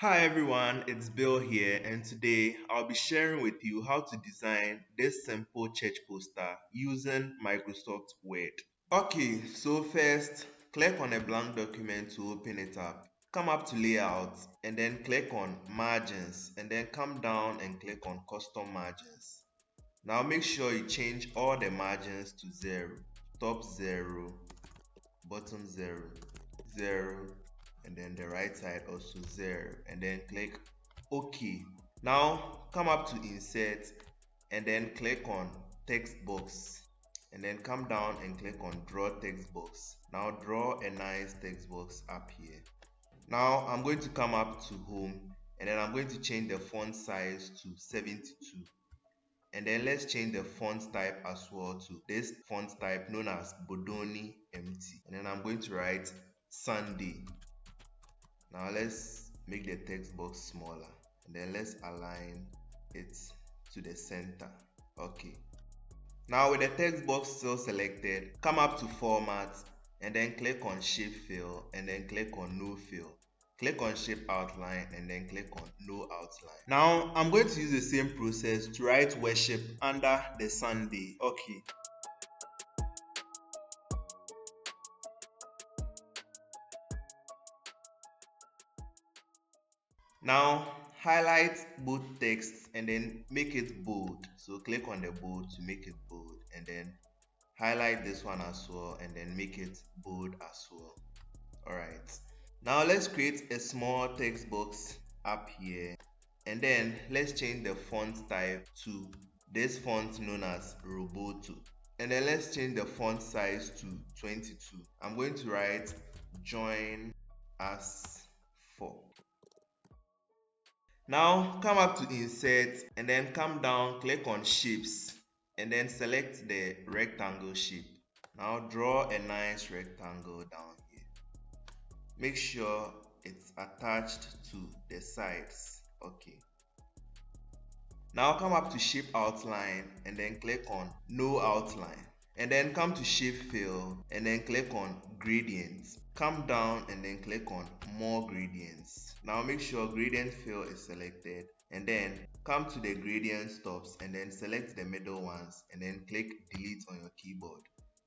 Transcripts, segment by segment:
Hi everyone, it's Bill here, and today I'll be sharing with you how to design this simple church poster using Microsoft Word. Okay, so first click on a blank document to open it up. Come up to layout and then click on margins and then come down and click on custom margins. Now make sure you change all the margins to 0, top 0, bottom 0, 0, and then the right side also 0, and then click OK. Now come up to insert and then click on text box and then come down and click on draw text box. Now draw a nice text box up here. Now I'm going to come up to home and then I'm going to change the font size to 72. And then let's change the font type as well to this font type known as Bodoni MT. And then I'm going to write Sunday. Now let's make the text box smaller. And then let's align it to the center. Okay. Now with the text box still selected, come up to Format and then click on Shape Fill and then click on No Fill. Click on Shape Outline and then click on No Outline. Now I'm going to use the same process to write worship under the Sunday. Okay. Now highlight both texts and then make it bold. So click on the bold to make it bold and then highlight this one as well and then make it bold as well. Alright. Now let's create a small text box up here and then let's change the font type to this font known as Roboto. And then let's change the font size to 22. I'm going to write join us for. Now come up to insert and then come down, click on shapes and then select the rectangle shape. Now draw a nice rectangle down here. Make sure it's attached to the sides. Okay. Now come up to shape outline and then click on no outline. And then come to shape fill and then click on gradients. Come down and then click on more gradients. Now make sure gradient fill is selected and then come to the gradient stops and then select the middle ones and then click delete on your keyboard.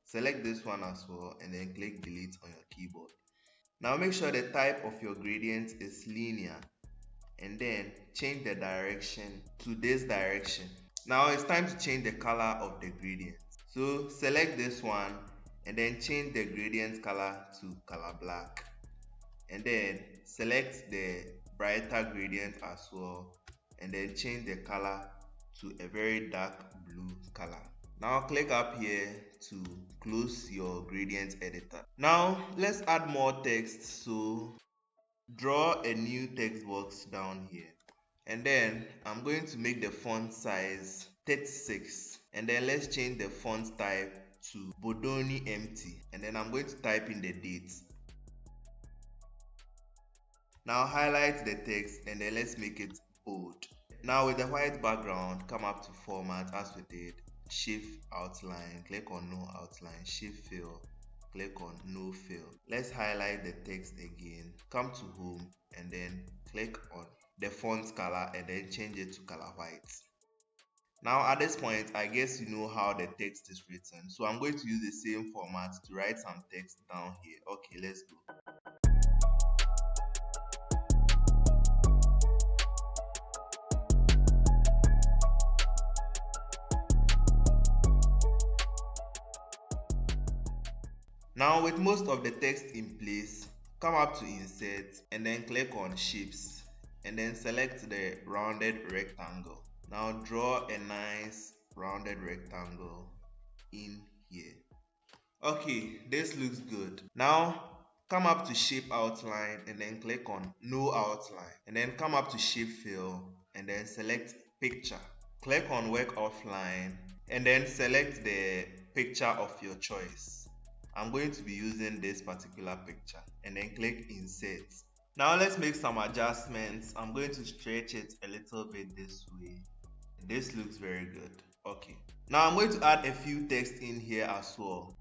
Select this one as well and then click delete on your keyboard. Now make sure the type of your gradient is linear and then change the direction to this direction. Now it's time to change the color of the gradient. So select this one and then change the gradient color to color black. And then select the brighter gradient as well and then change the color to a very dark blue color. Now click up here to close your gradient editor. Now let's add more text, so draw a new text box down here and then I'm going to make the font size 36 and then let's change the font type to Bodoni MT and then I'm going to type in the date. Now highlight the text and then let's make it bold. Now with the white background, come up to Format as we did, Shape Outline, click on No Outline, Shape Fill, click on No Fill. Let's highlight the text again, come to Home and then click on the font color and then change it to color white. Now at this point, I guess you know how the text is written, so I'm going to use the same format to write some text down here. Okay, let's go. Now with most of the text in place, come up to insert and then click on shapes and then select the rounded rectangle. Now draw a nice rounded rectangle in here. Okay, this looks good. Now come up to shape outline and then click on no outline and then come up to shape fill and then select picture. Click on work offline and then select the picture of your choice. I'm going to be using this particular picture and then click insert. Now let's make some adjustments. I'm going to stretch it a little bit this way. This looks very good. Okay. Now I'm going to add a few text in here as well.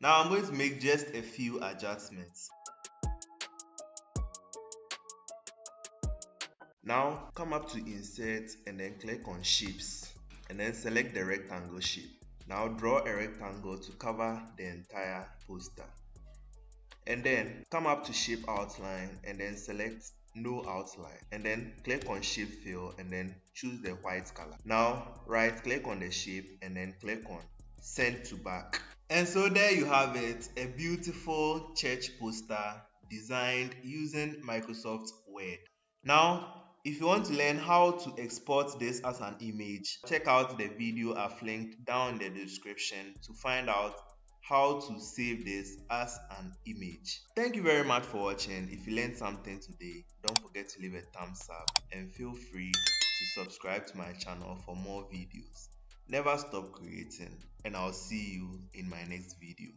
Now I'm going to make just a few adjustments. Now come up to insert and then click on shapes and then select the rectangle shape. Now draw a rectangle to cover the entire poster. And then come up to shape outline and then select no outline and then click on shape fill and then choose the white color. Now right click on the shape and then click on send to back. And so there you have it, a beautiful church poster designed using Microsoft Word. Now if you want to learn how to export this as an image, check out the video I've linked down in the description to find out how to save this as an image. Thank you very much for watching. If you learned something today, don't forget to leave a thumbs up and feel free to subscribe to my channel for more videos. Never stop creating, and I'll see you in my next video.